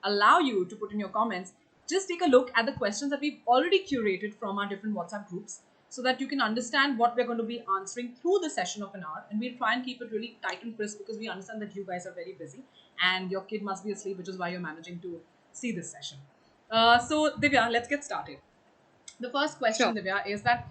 allow you to put in your comments, just take a look at the questions that we've already curated from our different WhatsApp groups so that you can understand what we're going to be answering through the session of an hour. And we'll try and keep it really tight and crisp because we understand that you guys are very busy and your kid must be asleep, which is why you're managing to see this session. So, Divya, let's get started. The first Sure. question, Divya, is that,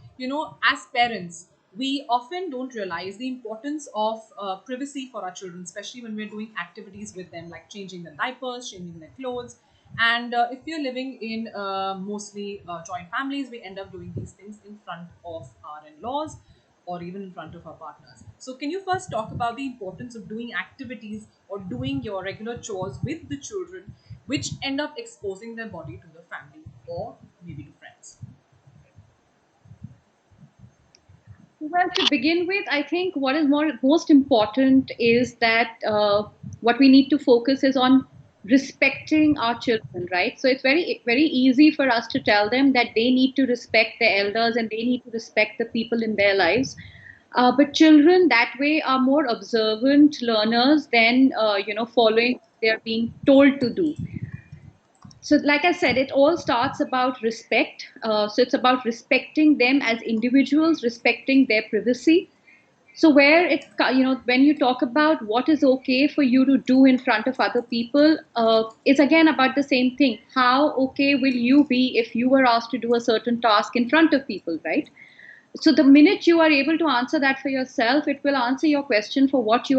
as parents, we often don't realize the importance of privacy for our children, especially when we're doing activities with them, like changing their diapers, changing their clothes. And if we're living in mostly joint families, we end up doing these things in front of our in laws or even in front of our partners. So, can you first talk about the importance of doing activities or doing your regular chores with the children, which end up exposing their body to the family or maybe to friends? Well, to begin with, I think what is most important is that what we need to focus is on respecting our children, right? So it's very easy for us to tell them that they need to respect the elders and they need to respect the people in their lives. But children that way are more observant learners than following what they're being told to do. So like I said, it all starts about respect. So it's about respecting them as individuals, respecting their privacy. So where when you talk about what is okay for you to do in front of other people, it's again about the same thing. How okay will you be if you were asked to do a certain task in front of people, right? So the minute you are able to answer that for yourself, it will answer your question for what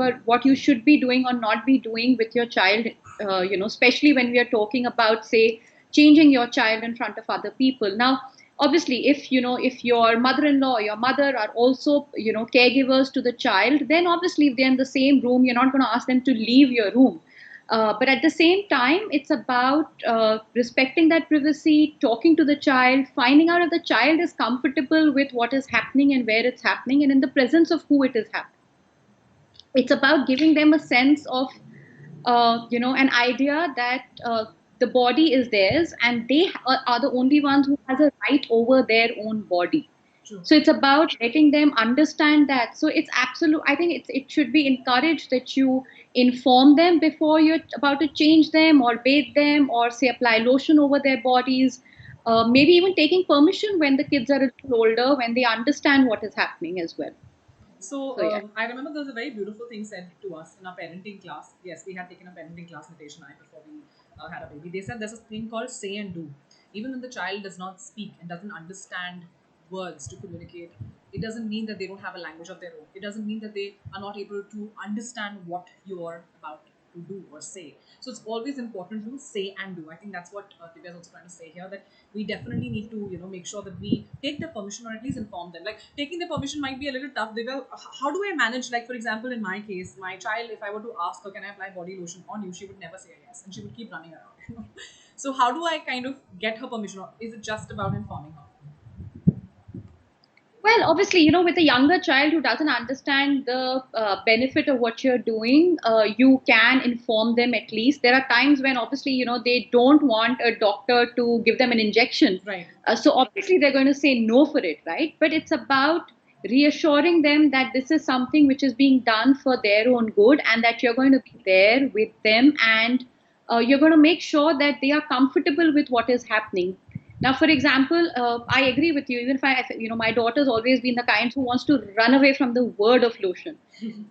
you should be doing or not be doing with your child. Especially when we are talking about, say, changing your child in front of other people. Now, obviously, if your mother-in-law or your mother are also caregivers to the child, then obviously if they're in the same room, you're not going to ask them to leave your room. But at the same time, it's about respecting that privacy, talking to the child, finding out if the child is comfortable with what is happening and where it's happening, and in the presence of who it is happening. It's about giving them a sense of, an idea that the body is theirs and they are the only ones who has a right over their own body. True. So it's about letting them understand that. So it's absolute. I think it should be encouraged that you inform them before you're about to change them or bathe them or say apply lotion over their bodies. Maybe even taking permission when the kids are a little older, when they understand what is happening as well. So So yeah. I remember there was a very beautiful thing said to us in our parenting class. Yes, we had taken a parenting class, Nitesh and I, before we had a baby. They said there's a thing called say and do. Even when the child does not speak and doesn't understand words to communicate, it doesn't mean that they don't have a language of their own. It doesn't mean that they are not able to understand what you're about to do or say. So it's always important to say and do. I think that's what Divya is also trying to say here, that we definitely need to make sure that we take the permission or at least inform them. Like taking the permission might be a little tough. Divya, how do I manage? Like for example, in my case, my child, if I were to ask her, can I apply body lotion on you, she would never say yes, and she would keep running around. So how do I kind of get her permission, or is it just about informing her? Well, obviously, with a younger child who doesn't understand the benefit of what you're doing, you can inform them at least. There are times when, obviously, they don't want a doctor to give them an injection. Right. So, obviously, they're going to say no for it, right? But it's about reassuring them that this is something which is being done for their own good and that you're going to be there with them and you're going to make sure that they are comfortable with what is happening. Now, for example, I agree with you. Even if my daughter's always been the kind who wants to run away from the word of lotion.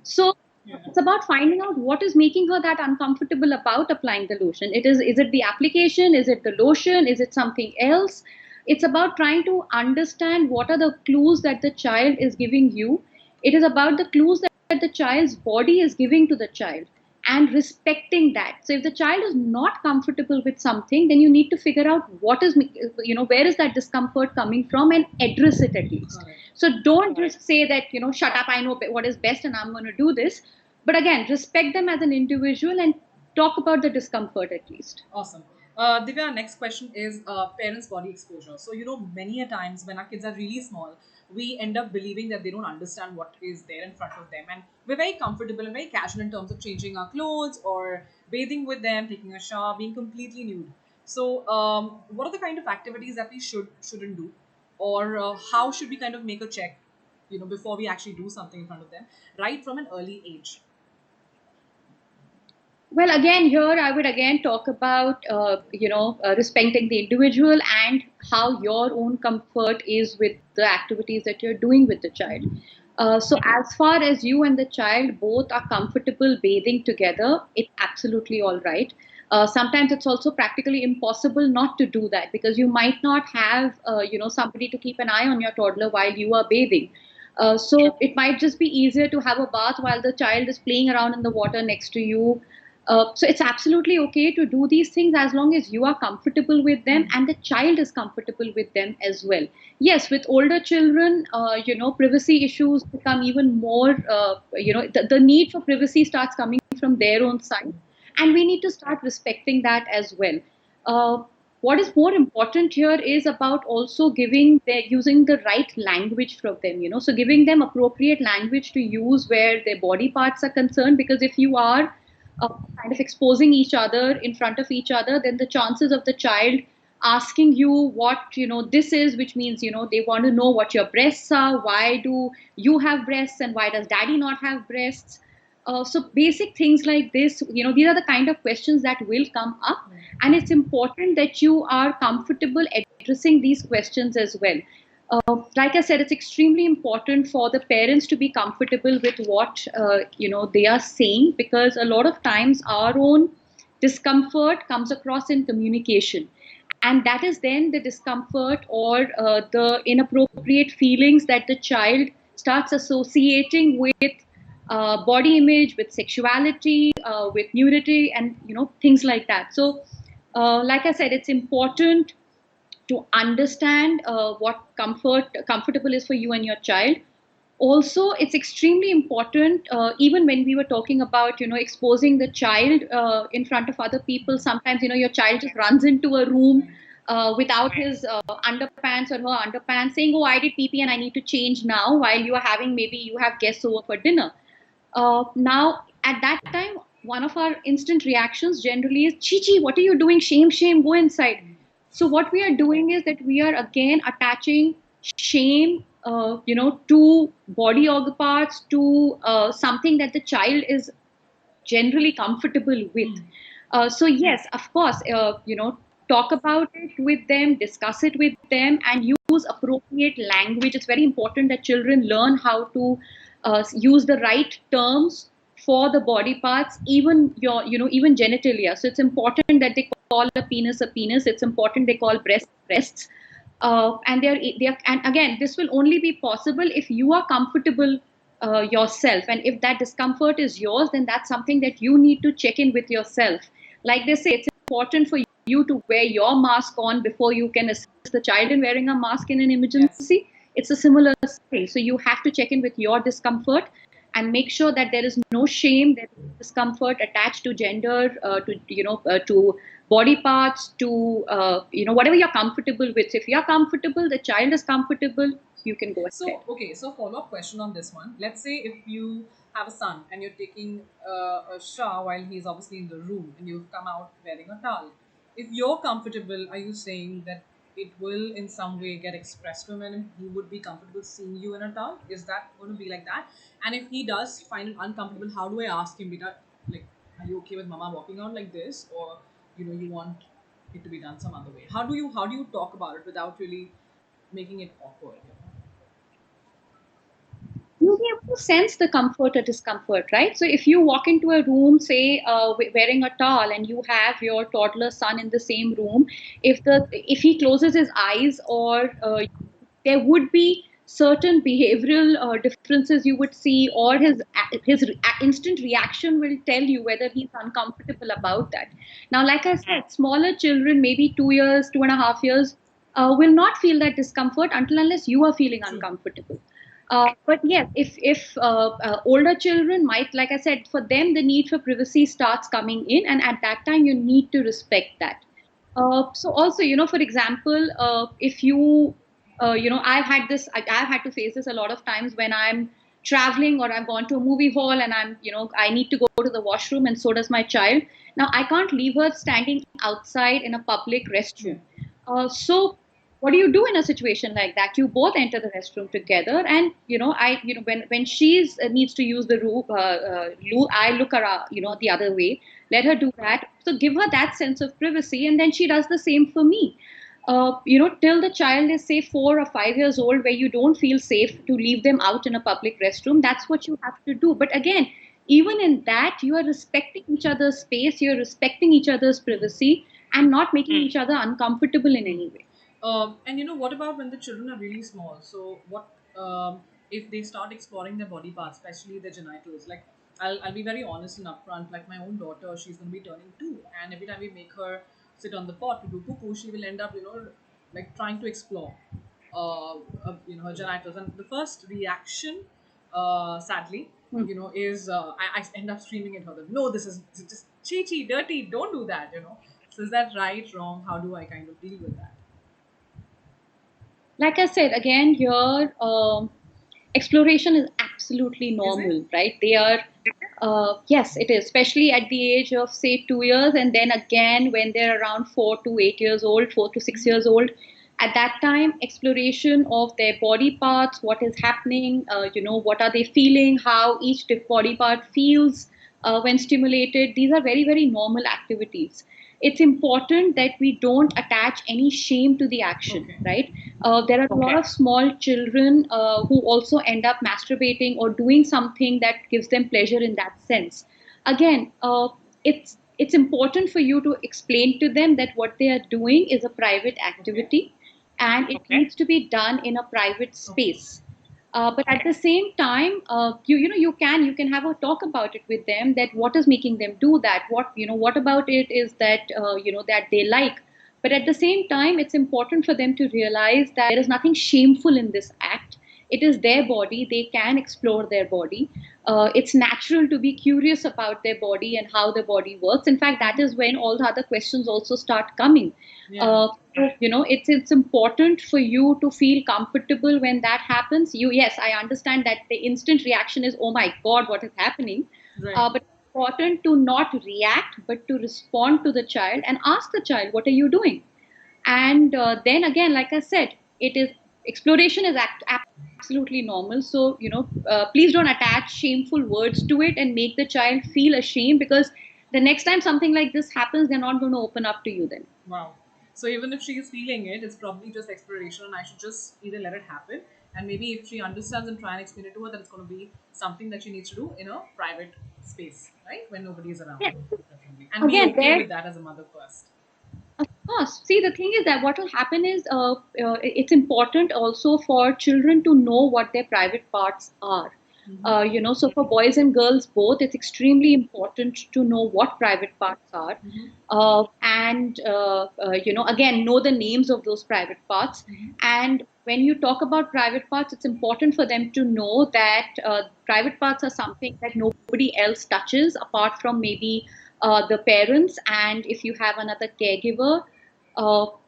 So Yeah. it's about finding out what is making her that uncomfortable about applying the lotion. Is it the application? Is it the lotion? Is it something else? It's about trying to understand what are the clues that the child is giving you. It is about the clues that the child's body is giving to the child and respecting that. So if the child is not comfortable with something, then you need to figure out where is that discomfort coming from and address it at least. Correct. So don't just say that, shut up, I know what is best and I'm going to do this. But again, respect them as an individual and talk about the discomfort at least. Awesome. Divya, our next question is parents' body exposure. So, many a times when our kids are really small, we end up believing that they don't understand what is there in front of them. And we're very comfortable and very casual in terms of changing our clothes or bathing with them, taking a shower, being completely nude. So, what are the kind of activities that we shouldn't do? Or how should we kind of make a check, before we actually do something in front of them, right from an early age? Well, again, here I would again talk about respecting the individual and how your own comfort is with the activities that you're doing with the child. So, as far as you and the child both are comfortable bathing together, it's absolutely all right. Sometimes it's also practically impossible not to do that because you might not have somebody to keep an eye on your toddler while you are bathing. So it might just be easier to have a bath while the child is playing around in the water next to you. So it's absolutely okay to do these things as long as you are comfortable with them and the child is comfortable with them as well. Yes, with older children, privacy issues become even more. The need for privacy starts coming from their own side, and we need to start respecting that as well. Uh, what is more important here is about also giving their using the right language from them. So giving them appropriate language to use where their body parts are concerned, because if you are kind of exposing each other in front of each other, then the chances of the child asking you what this is, which means they want to know what your breasts are, why do you have breasts, and why does daddy not have breasts. So basic things like this, these are the kind of questions that will come up, and it's important that you are comfortable addressing these questions as well. Like I said, it's extremely important for the parents to be comfortable with what they are saying, because a lot of times our own discomfort comes across in communication, and that is then the discomfort or the inappropriate feelings that the child starts associating with body image, with sexuality, with nudity, and things like that. So, like I said, it's important to understand what comfortable is for you and your child. Also, it's extremely important, even when we were talking about exposing the child in front of other people. Sometimes your child just runs into a room without his underpants or her underpants, saying, oh, I did pee and I need to change now, while you are having, maybe you have guests over for dinner. Now, at that time, one of our instant reactions generally is, Chi Chi, what are you doing? Shame, shame, go inside. So, what we are doing is that we are again attaching shame, to body organ parts, to something that the child is generally comfortable with. So, yes, of course, talk about it with them, discuss it with them, and use appropriate language. It's very important that children learn how to use the right terms for the body parts, even even genitalia. So it's important that they call a penis a penis. It's important they call breasts breasts. And again, this will only be possible if you are comfortable yourself, and if that discomfort is yours, then that's something that you need to check in with yourself. Like they say, it's important for you to wear your mask on before you can assist the child in wearing a mask in an Yes. emergency. It's a similar thing. So you have to check in with your discomfort and make sure that there is no shame, there is discomfort attached to gender, to body parts, to whatever you're comfortable with. So if you're comfortable, the child is comfortable, you can go ahead. So, okay, so follow up question on this one. Let's say if you have a son and you're taking a shower while he's obviously in the room and you've come out wearing a towel. If you're comfortable, are you saying that it will in some way get expressed to him and he would be comfortable seeing you in a towel? Is that going to be like that? And if he does find it uncomfortable, how do I ask him, Beta, like, are you okay with mama walking out like this? Or, you want it to be done some other way? How do you talk about it without really making it awkward? You'll be able to sense the comfort or discomfort, right? So if you walk into a room, say wearing a towel, and you have your toddler son in the same room, if he closes his eyes, or there would be certain behavioral differences you would see, or instant reaction will tell you whether he's uncomfortable about that. Now, like I said, smaller children, maybe 2 years, 2.5 years, will not feel that discomfort until unless you are feeling True. uncomfortable. But yes, if older children might, like I said, for them the need for privacy starts coming in, and at that time you need to respect that. So also, for example, if you, I've had to face this a lot of times when I'm traveling or I've gone to a movie hall and I need to go to the washroom, and so does my child. Now I can't leave her standing outside in a public True. restroom. So what do you do in a situation like that? You both enter the restroom together, and when she's needs to use the room, I look around, the other way. let her do that. So give her that sense of privacy, and then she does the same for me. Till the child is say 4 or 5 years old, where you don't feel safe to leave them out in a public restroom, that's what you have to do. But again, even in that, you are respecting each other's space, you're respecting each other's privacy, and not making each other uncomfortable in any way. And what about when the children are really small? So what if they start exploring their body parts, especially their genitals? Like I'll be very honest and upfront. Like my own daughter, she's going to be turning 2, and every time we make her sit on the pot to do poo, she will end up, like trying to explore, her genitals. And the first reaction, sadly, Hmm. is I end up screaming at her that no, this is just chi, dirty, don't do that. So is that right, wrong? How do I kind of deal with that? Like I said, again, here, exploration is absolutely Is it? normal, right? They are, yes, it is, especially at the age of, say, 2 years, and then again when they're around 4 to 8 years old, 4 to 6 years old. At that time, exploration of their body parts, what is happening, what are they feeling, how each body part feels when stimulated. These are very, very normal activities. It's important that we don't attach any shame to the action, Okay. right? There are a lot of small children who also end up masturbating or doing something that gives them pleasure in that sense. Again, it's important for you to explain to them that what they are doing is a private Okay. activity, and it needs to be done in a private Okay. space. But at the same time, you can have a talk about it with them, that what is making them do that, what about it is that that they like. But at the same time, it's important for them to realize that there is nothing shameful in this act. It is their body, they can explore their body. It's natural to be curious about their body and how the body works. In fact, that is when all the other questions also start coming. Yeah. It's important for you to feel comfortable when that happens. Yes, I understand that the instant reaction is, oh my God, what is happening? Right. But it's important to not react, but to respond to the child and ask the child, what are you doing? And then again, like I said, it is exploration is absolutely normal. So please don't attach shameful words to it and make the child feel ashamed, because the next time something like this happens, they're not going to open up to you then. Wow. So even if she is feeling it, it's probably just exploration, and I should just either let it happen, and maybe if she understands and try and explain it to her, then it's going to be something that she needs to do in a private space, right, when nobody is around, Yeah. preferably, and be Again, okay there, with that as a mother first. of course. See, the thing is that what will happen is, it's important also for children to know what their private parts are. So for boys and girls both, it's extremely important to know what private parts are. And again, know the names of those private parts. And when you talk about private parts, it's important for them to know that private parts are something that nobody else touches apart from maybe the parents, and if you have another caregiver,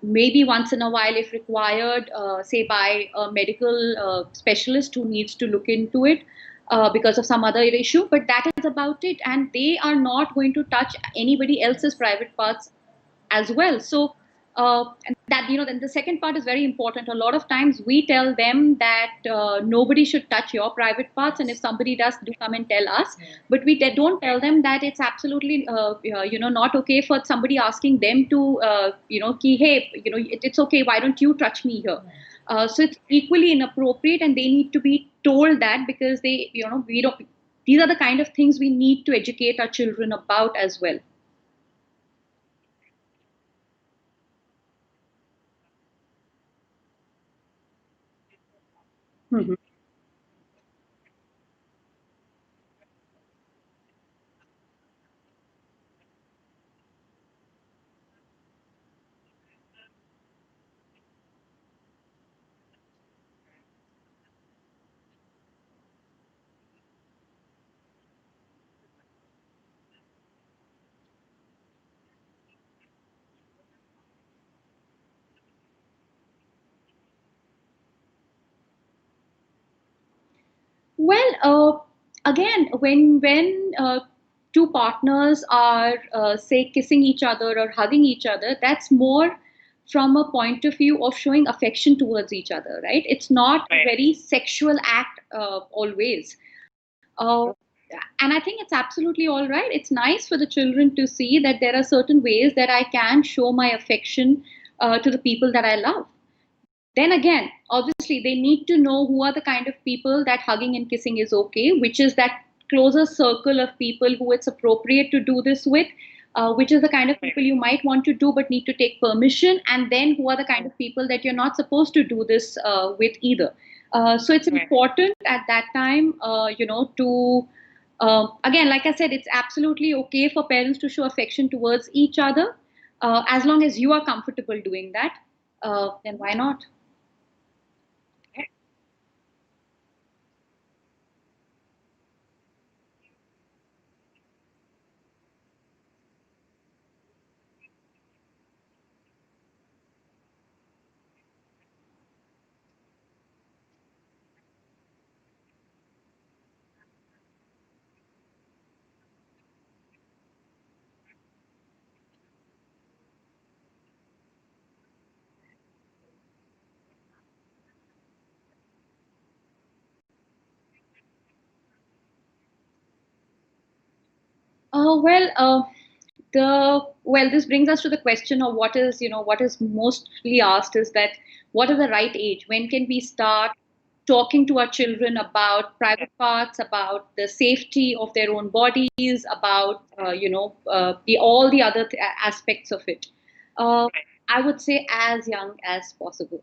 maybe once in a while, if required, say by a medical specialist who needs to look into it because of some other issue. But that is about it, and they are not going to touch anybody else's Yes. private parts as well. So, and that, then the second part is very important. A lot of times we tell them that nobody should touch your private parts, and if Yes. somebody does, do come and tell us. Yeah. But we don't tell them that it's absolutely, not okay for somebody asking them to, ki, hey, it's okay. Why don't you touch me here? Right. So it's equally inappropriate, and they need to be told that, because we don't. These are the kind of things we need to educate our children about as well. Mhm. Well, again, when two partners are, say, kissing each other or hugging each other, that's more from a point of view of showing affection towards each other, right? It's not a very sexual act always. Uh, and I think it's absolutely all right. It's nice for the children to see that there are certain ways that I can show my affection to the people that I love. Then again, obviously, they need to know who are the kind of people that hugging and kissing is okay, which is that closer circle of people who it's appropriate to do this with, which is the kind of people you might want to do but need to take permission, and then who are the kind of people that you're not supposed to do this with either. So it's important at that time, to again, like I said, it's absolutely okay for parents to show affection towards each other, as long as you are comfortable doing that. Then why not? Well, this brings us to the question of what is mostly asked is that what is the right age? When can we start talking to our children about private parts, about the safety of their own bodies, about the all the other aspects of it? Uh, I would say as young as possible.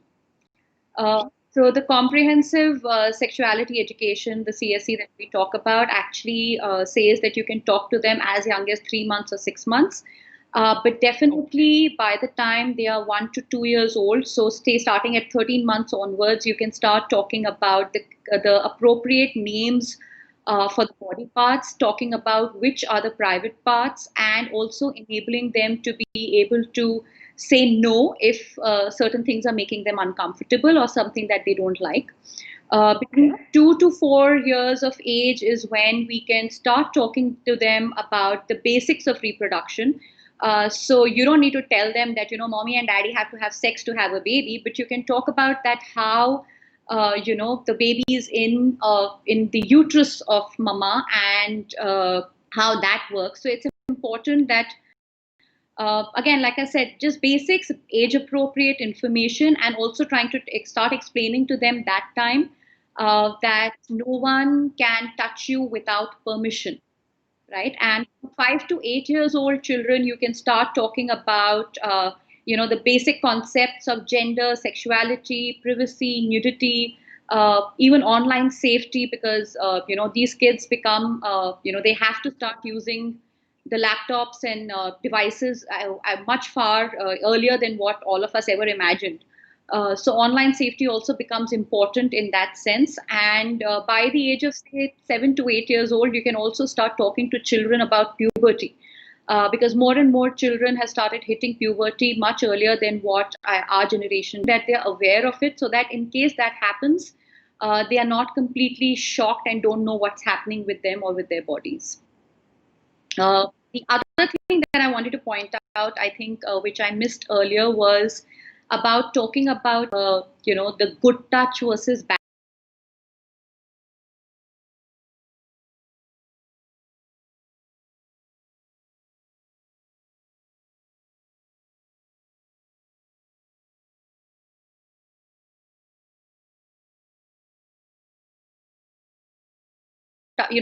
So the comprehensive sexuality education, the CSE that we talk about, actually says that you can talk to them as young as 3 months or 6 months. But definitely by the time they are 1 to 2 years old, so stay starting at 13 months onwards, you can start talking about the appropriate names for the body parts, talking about which are the private parts, and also enabling them to be able to say no if certain things are making them uncomfortable or something that they don't like. Between 2 to 4 years of age is when we can start talking to them about the basics of reproduction. So you don't need to tell them that mommy and daddy have to have sex to have a baby, but you can talk about that how the baby is in the uterus of mama, and how that works. So it's important that again, like I said, just basics, age appropriate information, and also trying to start explaining to them that time that no one can touch you without permission, right? And 5 to 8 years old children, you can start talking about the basic concepts of gender, sexuality, privacy, nudity, even online safety, because these kids become they have to start using the laptops and devices much far earlier than what all of us ever imagined. So online safety also becomes important in that sense. And by the age of say 7 to 8 years old, you can also start talking to children about puberty. Because more and more children have started hitting puberty much earlier than what our generation, that they're aware of it, so that in case that happens, they are not completely shocked and don't know what's happening with them or with their bodies. The other thing that I wanted to point out, I think, which I missed earlier, was about talking about, the good touch versus bad.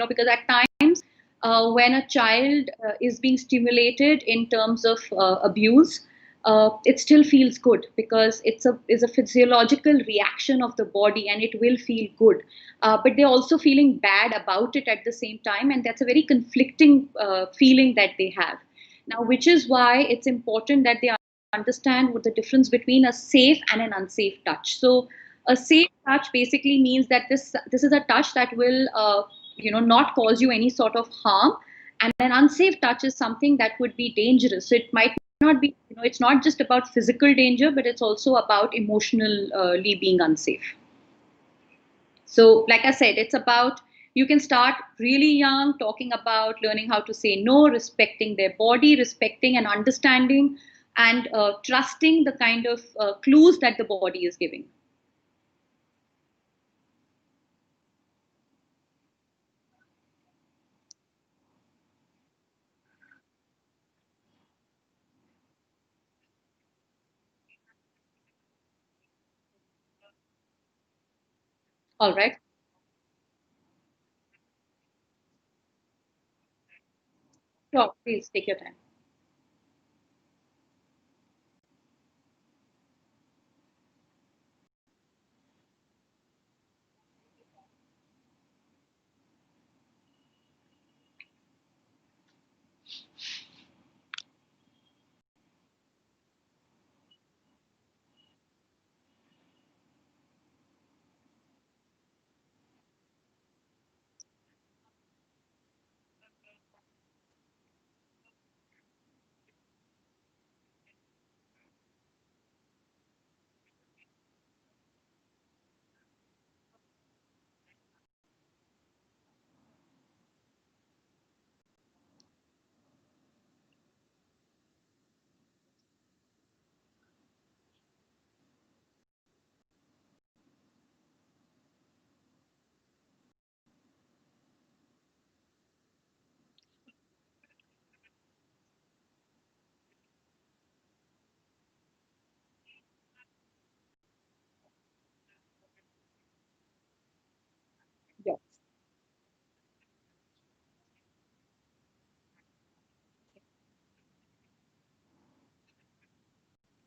Because at times when a child is being stimulated in terms of abuse, it still feels good because it's a physiological reaction of the body, and it will feel good. But they're also feeling bad about it at the same time, and that's a very conflicting feeling that they have. Now, which is why it's important that they understand what the difference between a safe and an unsafe touch. So a safe touch basically means that this is a touch that will not cause you any sort of harm, and an unsafe touch is something that would be dangerous. So it might not be, it's not just about physical danger, but it's also about emotionally being unsafe. So like I said, it's about, you can start really young talking about learning how to say no, respecting their body, respecting and understanding, and trusting the kind of clues that the body is giving. All right. Sure. Please take your time. Yes.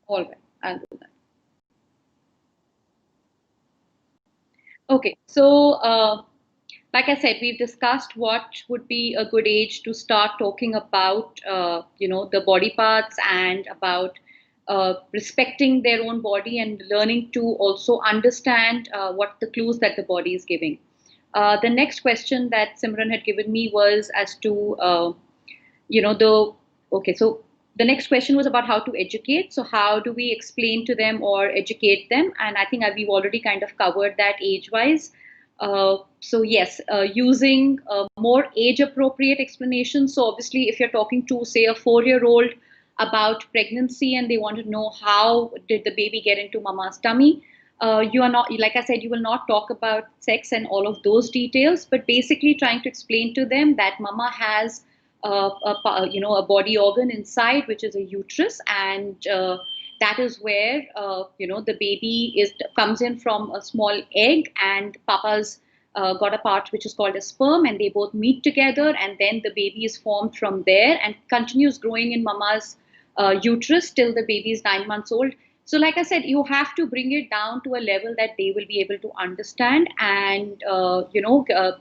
All right. I'll do that. Okay. So, like I said, we've discussed what would be a good age to start talking about, the body parts and about respecting their own body and learning to also understand what the clues that the body is giving. The next question that Simran had given me was as to the okay, so the next question was about how to educate. So how do we explain to them or educate them? And I think we've already kind of covered that age wise. So yes, using more age appropriate explanations. So obviously if you're talking to say a 4-year old about pregnancy and they want to know how did the baby get into mama's tummy, you are not, like I said, you will not talk about sex and all of those details, but basically trying to explain to them that mama has a body organ inside, which is a uterus, and that is where the baby is comes in from a small egg, and papa's got a part which is called a sperm, and they both meet together, and then the baby is formed from there and continues growing in mama's uterus till the baby is 9 months old. So, like I said, you have to bring it down to a level that they will be able to understand, and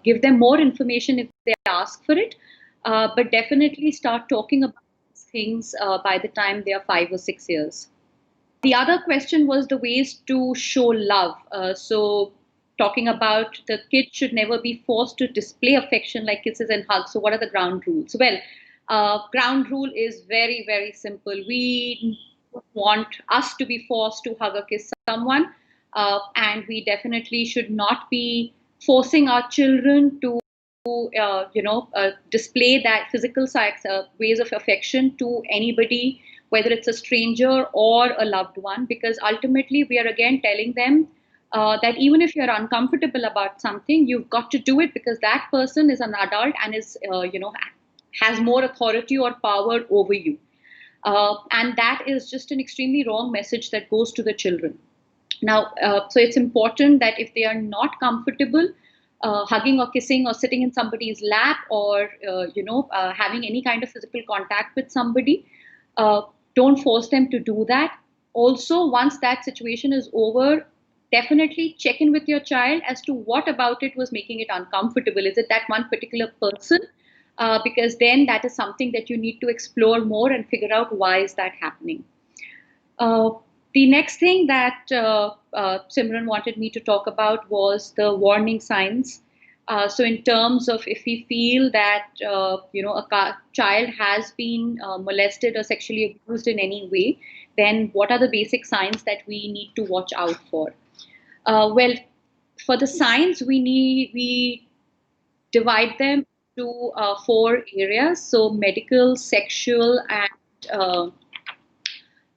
give them more information if they ask for it. But definitely start talking about these things by the time they are 5 or 6 years. The other question was the ways to show love. So, talking about the kid should never be forced to display affection like kisses and hugs. So, what are the ground rules? Well, ground rule is very, very simple. We don't want us to be forced to hug or kiss someone, and we definitely should not be forcing our children to display that physical ways of affection to anybody, whether it's a stranger or a loved one, because ultimately we are again telling them that even if you're uncomfortable about something, you've got to do it because that person is an adult and is, has more authority or power over you. And that is just an extremely wrong message that goes to the children. Now, so it's important that if they are not comfortable hugging or kissing or sitting in somebody's lap or having any kind of physical contact with somebody, uh, don't force them to do that. Also, once that situation is over, definitely check in with your child as to what about it was making it uncomfortable. Is it that one particular person? Because then that is something that you need to explore more and figure out why is that happening. Uh, the next thing that Simran wanted me to talk about was the warning signs. So, in terms of if we feel that a child has been molested or sexually abused in any way, then what are the basic signs that we need to watch out for? Well, for the signs, we divide them to 4 areas. So, medical, sexual, uh,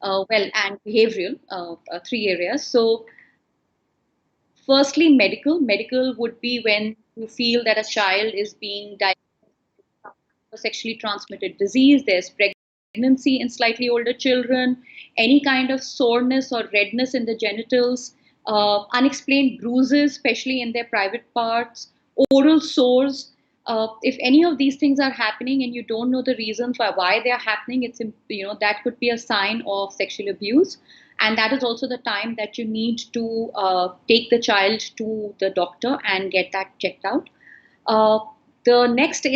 and behavioral, 3 areas. So, firstly, medical would be when you feel that a child is being diagnosed with a sexually transmitted disease. There's pregnancy in slightly older children, any kind of soreness or redness in the genitals, unexplained bruises, especially in their private parts, oral sores. If any of these things are happening and you don't know the reason for why they are happening, that could be a sign of sexual abuse, and that is also the time that you need to take the child to the doctor and get that checked out. Uh, the next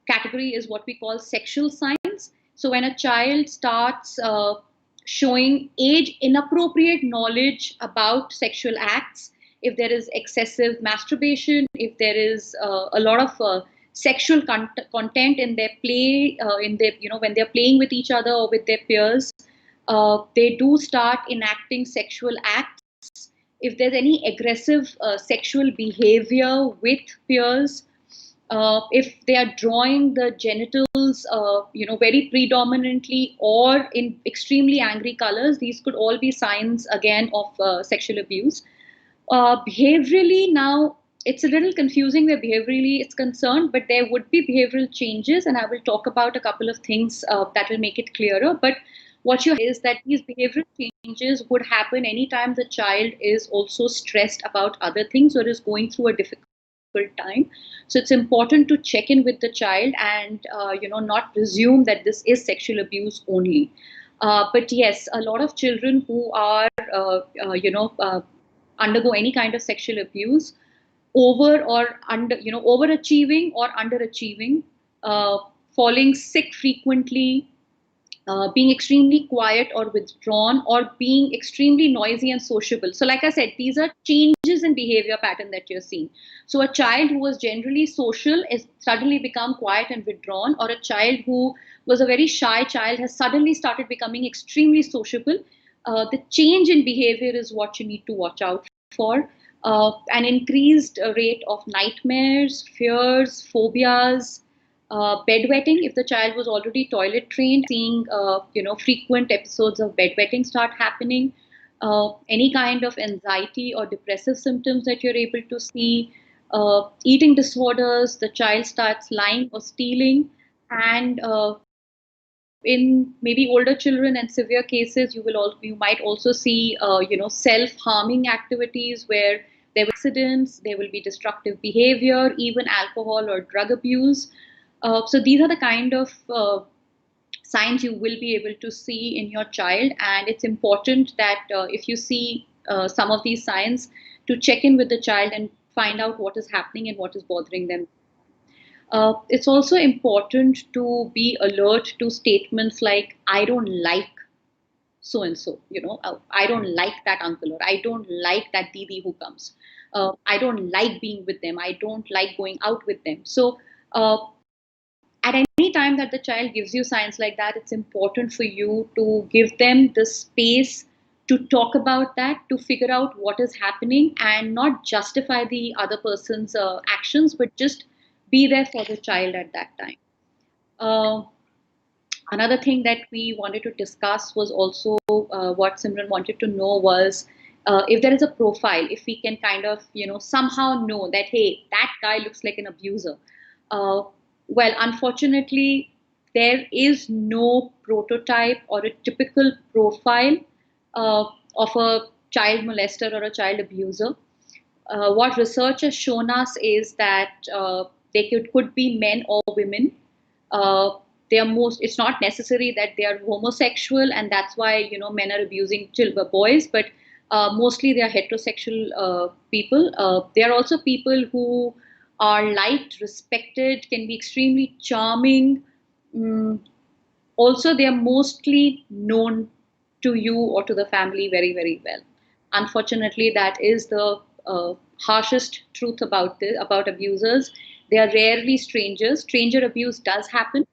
category is what we call sexual signs. So when a child starts showing age inappropriate knowledge about sexual acts, if there is excessive masturbation, if there is a lot of sexual content in their play, in their when they're playing with each other or with their peers, they do start enacting sexual acts. If there's any aggressive sexual behavior with peers, if they are drawing the genitals, very predominantly or in extremely angry colors, these could all be signs again of sexual abuse. Behaviorally, now it's a little confusing where behaviorally it's concerned, but there would be behavioral changes, and I will talk about a couple of things that will make it clearer. But what you is that these behavioral changes would happen anytime the child is also stressed about other things or is going through a difficult time. So it's important to check in with the child and not presume that this is sexual abuse only. But yes, a lot of children who are undergo any kind of sexual abuse, overachieving or underachieving, falling sick frequently, being extremely quiet or withdrawn, or being extremely noisy and sociable. So, like I said, these are changes in behavior pattern that you're seeing. So, a child who was generally social is suddenly become quiet and withdrawn, or a child who was a very shy child has suddenly started becoming extremely sociable. The change in behavior is what you need to watch out for. An increased rate of nightmares, fears, phobias, bedwetting. If the child was already toilet trained, seeing frequent episodes of bedwetting start happening. Any kind of anxiety or depressive symptoms that you're able to see. Eating disorders. The child starts lying or stealing, and in maybe older children and severe cases, you might also see self-harming activities where there will be accidents, there will be destructive behavior, even alcohol or drug abuse. So these are the kind of signs you will be able to see in your child, and it's important that if you see some of these signs, to check in with the child and find out what is happening and what is bothering them. It's also important to be alert to statements like, I don't like so and so, I don't like that uncle, or I don't like that didi who comes. I don't like being with them. I don't like going out with them. So, at any time that the child gives you signs like that, it's important for you to give them the space to talk about that, to figure out what is happening, and not justify the other person's actions, but just be there for the child at that time. Uh, Another thing that we wanted to discuss was also what Simran wanted to know was if there is a profile, if we can kind of, somehow know that, hey, that guy looks like an abuser. Uh, well, unfortunately, there is no prototype or a typical profile uh, of a child molester or a child abuser. What research has shown us is that they could be men or women. Uh, they are most. It's not necessary that they are homosexual, and that's why men are abusing boys. But mostly they are heterosexual people. They are also people who are liked, respected, can be extremely charming. Mm, Also, they are mostly known to you or to the family very, very well. Unfortunately, that is the harshest truth about this, about abusers. They are rarely strangers. Stranger abuse does happen.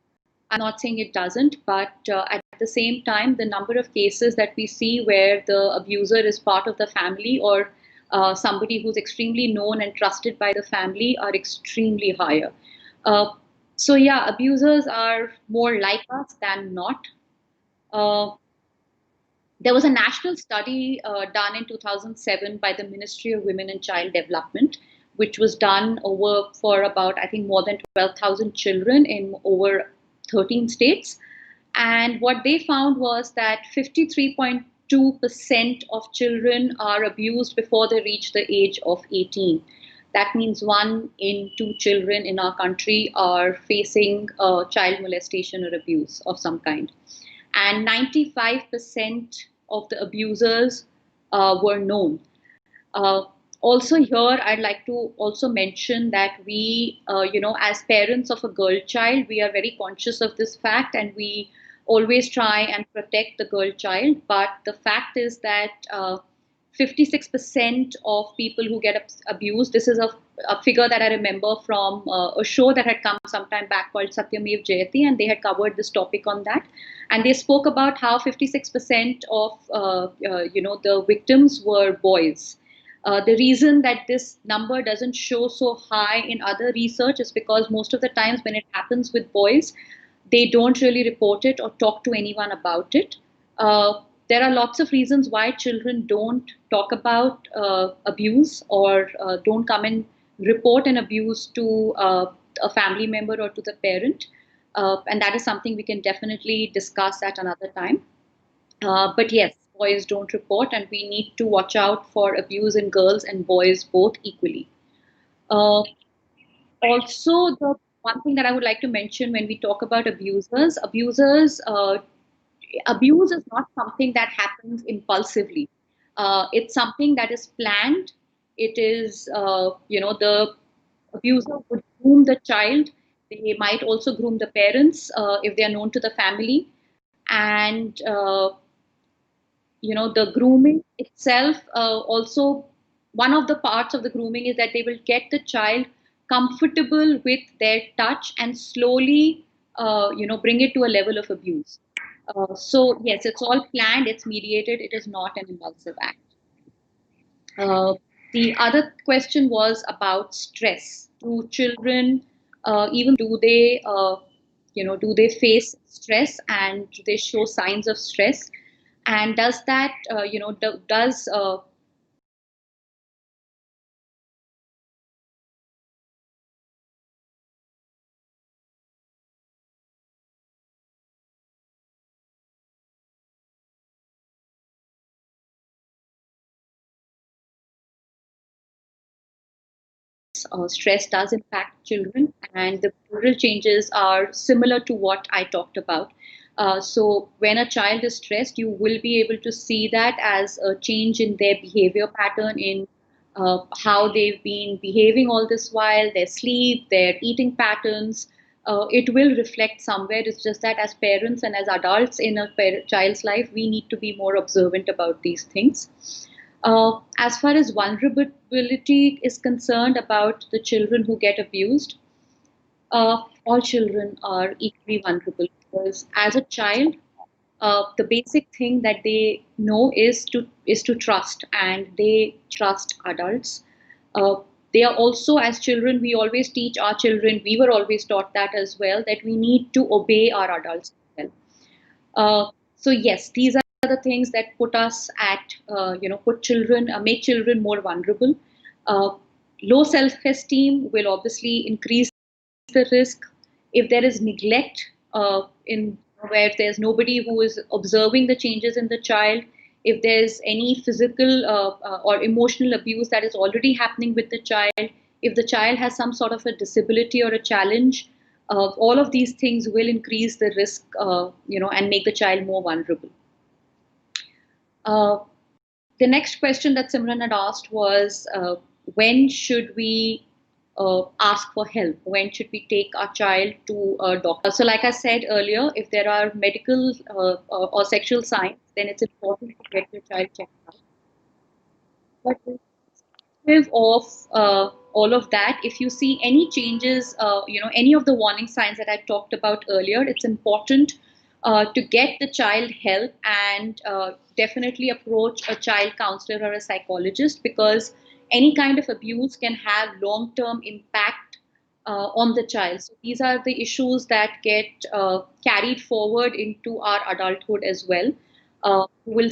I'm not saying it doesn't, but at the same time, the number of cases that we see where the abuser is part of the family, or somebody who's extremely known and trusted by the family, are extremely higher. Uh, so yeah, abusers are more like us than not. Uh, there was a national study done in 2007 by the Ministry of Women and Child Development, which was done over for about, I think, more than 12,000 children in over 13 states. And what they found was that 53.2 2% of children are abused before they reach the age of 18. That means 1 in 2 children in our country are facing child molestation or abuse of some kind. And 95% of the abusers were known. Uh, Also, here I'd like to also mention that we, as parents of a girl child, we are very conscious of this fact, and we always try and protect the girl child. But the fact is that 56% of people who get abused, this is a figure that I remember from a show that had come some time back called Satyamev Jayati, and they had covered this topic on that. And they spoke about how 56% of the victims were boys. The reason that this number doesn't show so high in other research is because most of the times when it happens with boys, they don't really report it or talk to anyone about it. There are lots of reasons why children don't talk about abuse or don't come and report an abuse to a family member or to the parent. And that is something we can definitely discuss at another time. But yes, boys don't report, and we need to watch out for abuse in girls and boys both equally. Uh, Also, the one thing that I would like to mention when we talk about abuse is not something that happens impulsively. It's something that is planned. It is, the abuser would groom the child. They might also groom the parents if they are known to the family. And the grooming itself also, one of the parts of the grooming is that they will get the child comfortable with their touch and slowly bring it to a level of abuse. So yes, it's all planned, it's mediated, it is not an impulsive act. uh, the other question was about stress. Do children, even do they face stress, and do they show signs of stress? And does that, does stress does impact children, and the behavioral changes are similar to what I talked about. So, when a child is stressed, you will be able to see that as a change in their behavior pattern, in how they've been behaving all this while, their sleep, their eating patterns. It will reflect somewhere. It's just that as parents and as adults in a child's life, we need to be more observant about these things. As far as vulnerability is concerned about the children who get abused, all children are equally vulnerable because as a child, the basic thing that they know is to trust, and they trust adults. Uh, they are also, as children, we always teach our children. We were always taught that as well, that we need to obey our adults as well. So yes, these are the things that put us at, put children, make children more vulnerable. Uh, Low self-esteem will obviously increase the risk. If there is neglect in where there's nobody who is observing the changes in the child, if there's any physical or emotional abuse that is already happening with the child, if the child has some sort of a disability or a challenge, all of these things will increase the risk, and make the child more vulnerable. Uh, the next question that Simran had asked was, when should we ask for help? When should we take our child to a doctor? So, like I said earlier, if there are medical or sexual signs, then it's important to get your child checked out. But irrespective of all of that, if you see any changes, any of the warning signs that I talked about earlier, it's important to get the child help, and definitely approach a child counselor or a psychologist, because any kind of abuse can have long term impact on the child. So these are the issues that get carried forward into our adulthood as well. We'll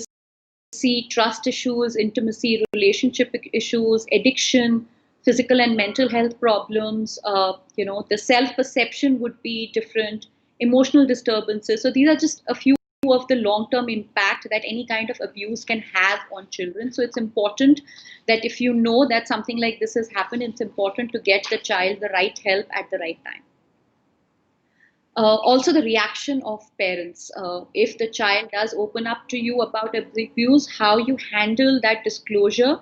see trust issues, intimacy, relationship issues, addiction, physical and mental health problems. The self perception would be different, emotional disturbances. So these are just a few of the long term impact that any kind of abuse can have on children. So it's important that if you know that something like this has happened, it's important to get the child the right help at the right time. Also, the reaction of parents. If the child does open up to you about abuse, how you handle that disclosure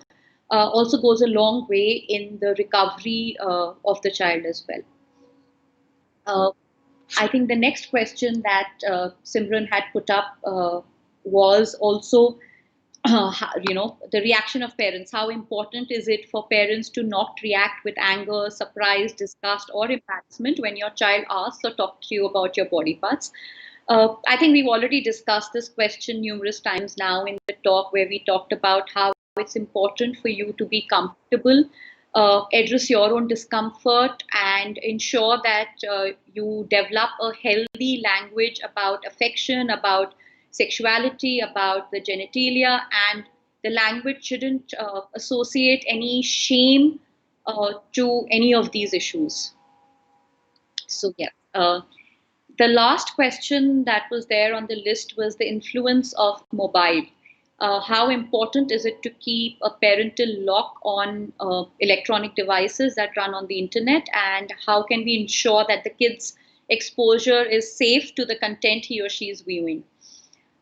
also goes a long way in the recovery of the child as well. Uh, I think the next question that Simran had put up was also, the reaction of parents. How important is it for parents to not react with anger, surprise, disgust, or embarrassment when your child asks or talks to you about your body parts? I think we've already discussed this question numerous times now in the talk where we talked about how it's important for you to be comfortable, address your own discomfort, and ensure that you develop a healthy language about affection, about sexuality, about the genitalia, and the language shouldn't associate any shame to any of these issues. So, yeah. The last question that was there on the list was the influence of mobile. How important is it to keep a parental lock on electronic devices that run on the internet? And how can we ensure that the kid's exposure is safe to the content he or she is viewing?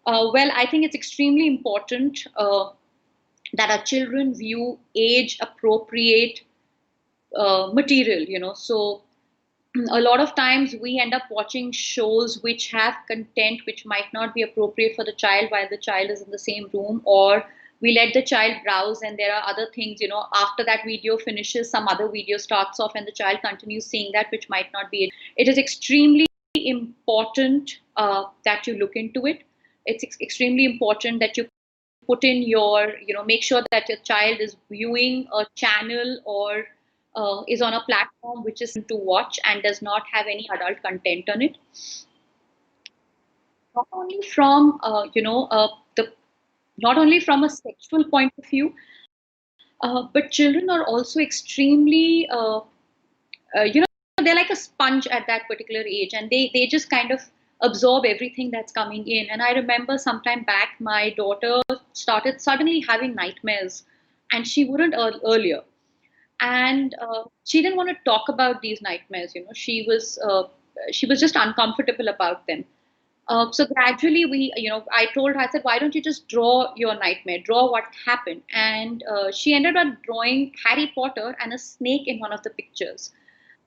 Well, I think it's extremely important that our children view age appropriate material, So a lot of times we end up watching shows which have content which might not be appropriate for the child while the child is in the same room, or we let the child browse and there are other things, after that video finishes, some other video starts off and the child continues seeing that which might not be it. It is extremely important that you look into it. It's extremely important that you put in your, make sure that your child is viewing a channel or is on a platform which is to watch and does not have any adult content on it. Not only from, the not only from a sexual point of view, but children are also extremely, they're like a sponge at that particular age, and they just kind of absorb everything that's coming in. And I remember sometime back, my daughter started suddenly having nightmares, and she wouldn't earlier. And she didn't want to talk about these nightmares. She was just uncomfortable about them. So gradually, I told her, I said, why don't you just draw your nightmare, draw what happened? And she ended up drawing Harry Potter and a snake in one of the pictures.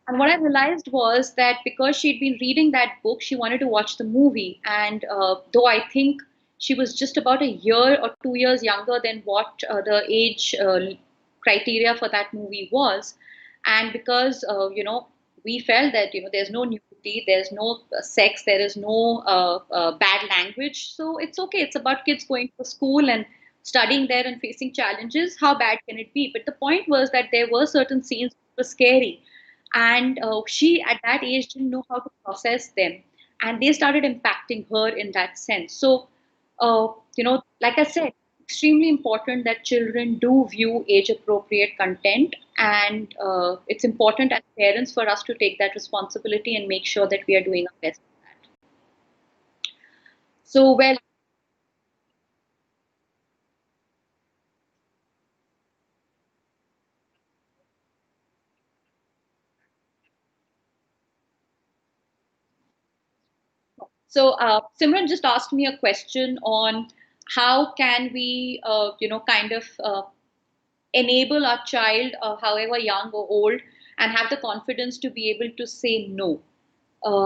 And what I realized was that because she'd been reading that book, she wanted to watch the movie. And though I think she was just about a year or 2 years younger than what the age criteria for that movie was, and because we felt that there's no nudity, there's no sex, there is no bad language, so it's okay. It's about kids going to school and studying there and facing challenges. How bad can it be? But the point was that there were certain scenes that were scary, and she at that age didn't know how to process them, and they started impacting her in that sense. So like I said, extremely important that children do view age appropriate content, and it's important as parents for us to take that responsibility and make sure that we are doing our best. So, well, so Simran just asked me a question on how can we kind of enable our child, however young or old, and have the confidence to be able to say no.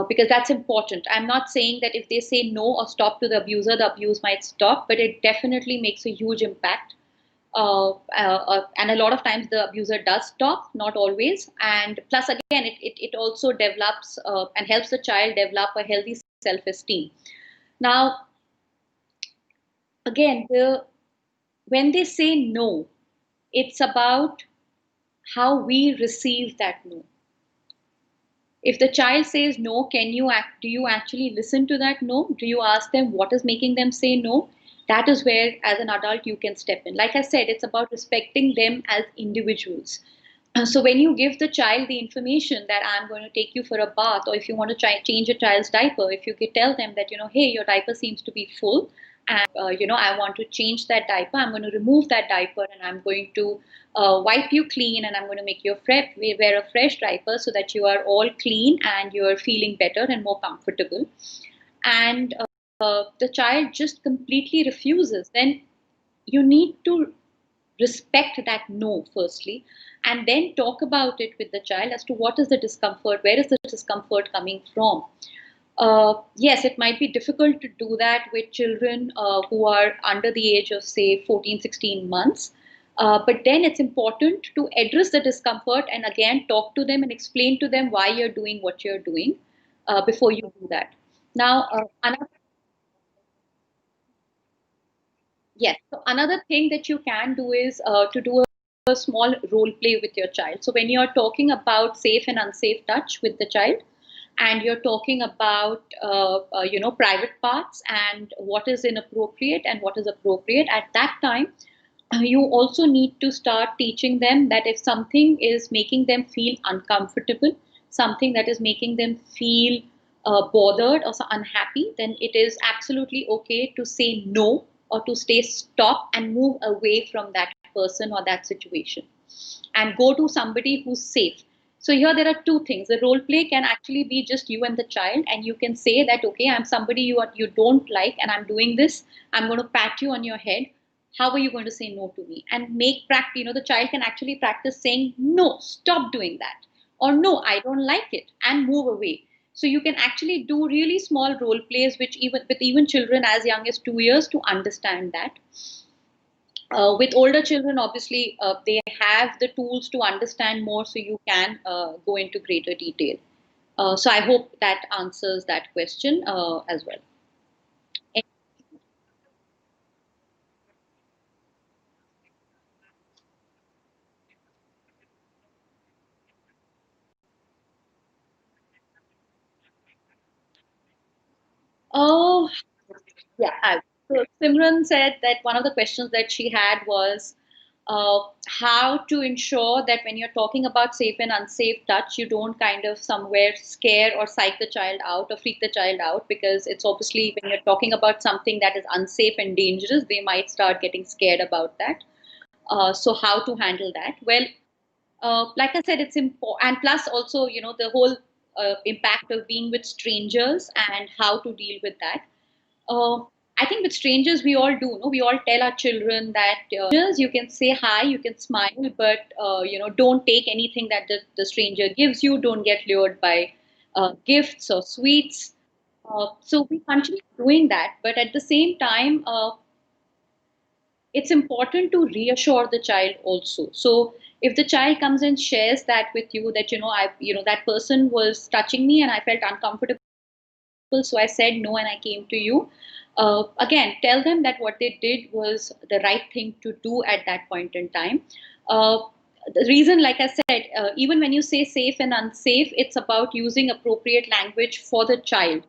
Because that's important. I'm not saying that if they say no or stop to the abuse might stop, but it definitely makes a huge impact. And a lot of times the abuser does stop, not always. And plus, again, it also develops and helps the child develop a healthy self esteem. Now, again, when they say no, it's about how we receive that no. If the child says no, do you actually listen to that no? Do you ask them what is making them say no? That is where, as an adult, you can step in. Like I said, it's about respecting them as individuals. So when you give the child the information that I'm going to take you for a bath, or if you want to change a child's diaper, if you could tell them that, hey, your diaper seems to be full, and I want to change that diaper, I'm going to remove that diaper, and I'm going to wipe you clean, and I'm going to make you wear a fresh diaper so that you are all clean and you're feeling better and more comfortable. And the child just completely refuses, then you need to respect that no firstly, and then talk about it with the child as to what is the discomfort, where is the discomfort coming from. Yes, it might be difficult to do that with children who are under the age of, say, 14, 16 months. But then it's important to address the discomfort and again talk to them and explain to them why you're doing what you're doing before you do that. Now, another Yes. So another thing that you can do is to do a small role play with your child. So when you're talking about safe and unsafe touch with the child, and you're talking about private parts and what is inappropriate and what is appropriate at that time, you also need to start teaching them that if something is making them feel uncomfortable, something that is making them feel bothered or so unhappy, then it is absolutely okay to say no, or to stay stop and move away from that person or that situation and go to somebody who's safe. So here there are two things. The role play can actually be just you and the child, and you can say that, okay, I'm somebody you don't like, and I'm doing this. I'm going to pat you on your head. How are you going to say no to me? And make practice. The child can actually practice saying no, stop doing that, or no, I don't like it, and move away. So you can actually do really small role plays, which even children as young as 2 years to understand that. With older children, obviously, they have the tools to understand more, so you can go into greater detail. So I hope that answers that question as well. Oh, yeah. So Simran said that one of the questions that she had was how to ensure that when you're talking about safe and unsafe touch, you don't kind of somewhere scare or psych the child out or freak the child out, because it's obviously when you're talking about something that is unsafe and dangerous, they might start getting scared about that. So how to handle that? Well, like I said, it's important, and plus also, the whole impact of being with strangers and how to deal with that. uh, I think with strangers we all do. No, we all tell our children that you can say hi, you can smile, but don't take anything that the stranger gives you. Don't get lured by gifts or sweets. So we continue doing that, but at the same time, it's important to reassure the child also. So if the child comes and shares that with you, that that person was touching me and I felt uncomfortable, so I said no and I came to you. Again, tell them that what they did was the right thing to do at that point in time. Uh, the reason, like I said, even when you say safe and unsafe, it's about using appropriate language for the child.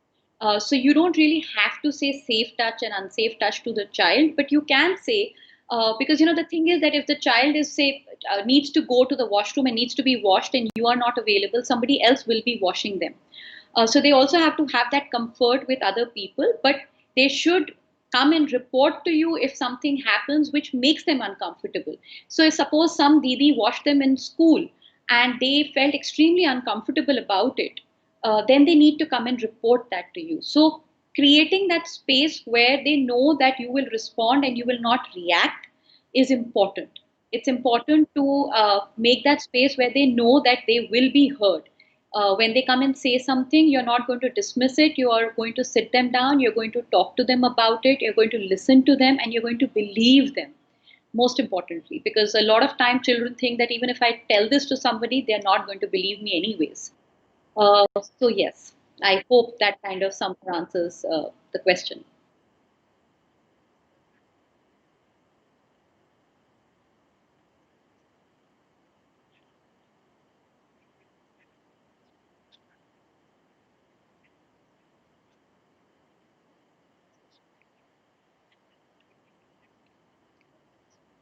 So you don't really have to say safe touch and unsafe touch to the child, but you can say, because the thing is that if the child is, say, needs to go to the washroom and needs to be washed and you are not available, somebody else will be washing them. So they also have to have that comfort with other people, but they should come and report to you if something happens which makes them uncomfortable. So if suppose some Didi washed them in school and they felt extremely uncomfortable about it, then they need to come and report that to you. So creating that space where they know that you will respond and you will not react is important. It's important to make that space where they know that they will be heard. When they come and say something, you're not going to dismiss it. You are going to sit them down. You're going to talk to them about it. You're going to listen to them, and you're going to believe them. Most importantly, because a lot of time children think that even if I tell this to somebody, they're not going to believe me anyways. So yes, I hope that kind of somewhere answers the question.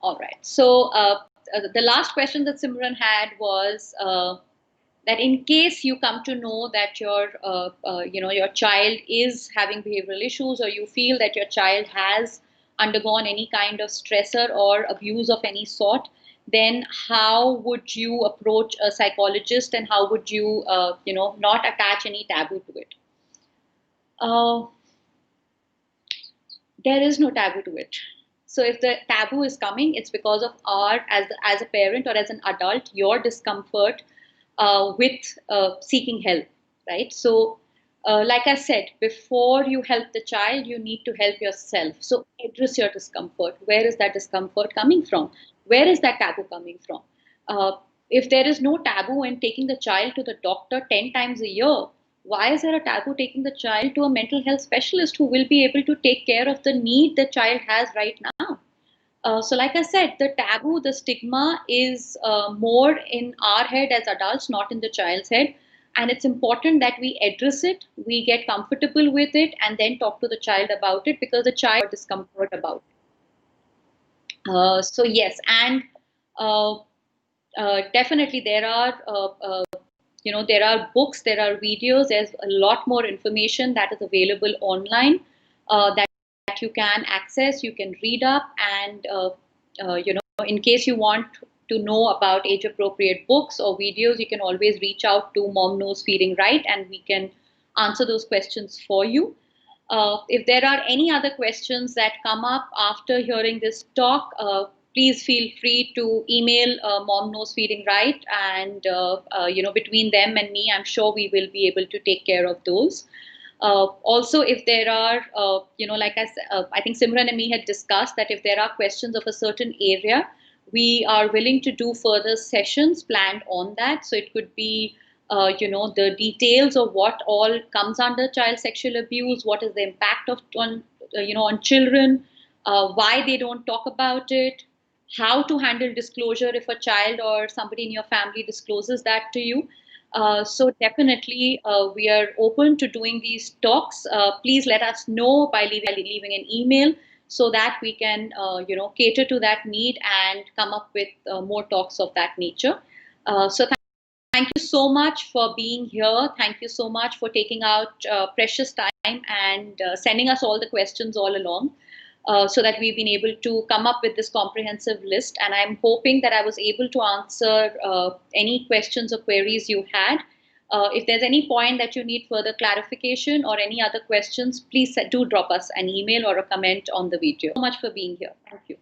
All right. So the last question that Simran had was that in case you come to know that your child is having behavioral issues, or you feel that your child has undergone any kind of stressor or abuse of any sort, then how would you approach a psychologist, and how would you not attach any taboo to it? uh, there is no taboo to it. So if the taboo is coming, it's because of our, as a parent or as an adult, your discomfort with seeking help, right? So, like I said, before you help the child, you need to help yourself. So address your discomfort. Where is that discomfort coming from? Where is that taboo coming from? Uh, if there is no taboo in taking the child to the doctor 10 times a year, why is there a taboo taking the child to a mental health specialist who will be able to take care of the need the child has right now? So, like I said, the taboo, the stigma is more in our head as adults, not in the child's head. And it's important that we address it, we get comfortable with it, and then talk to the child about it, because the child discomfort about it. So, yes, and uh, definitely there are there are books, there are videos, there's a lot more information that is available online, that you can access, you can read up, and in case you want to know about age appropriate books or videos, you can always reach out to Mom Knows Feeding Right, and we can answer those questions for you. If there are any other questions that come up after hearing this talk, please feel free to email Mom Knows Feeding Right, and between them and me, I'm sure we will be able to take care of those. Also, if there are, I think Simran and me had discussed that if there are questions of a certain area, we are willing to do further sessions planned on that. So it could be, the details of what all comes under child sexual abuse, what is the impact of on children, why they don't talk about it, how to handle disclosure if a child or somebody in your family discloses that to you. So definitely, we are open to doing these talks. Please let us know by leaving an email, so that we can, cater to that need and come up with more talks of that nature. So thank you so much for being here. Thank you so much for taking out precious time and sending us all the questions all along, so that we've been able to come up with this comprehensive list. And I'm hoping that I was able to answer any questions or queries you had. If there's any point that you need further clarification or any other questions, please do drop us an email or a comment on the video. Thank you so much for being here. Thank you.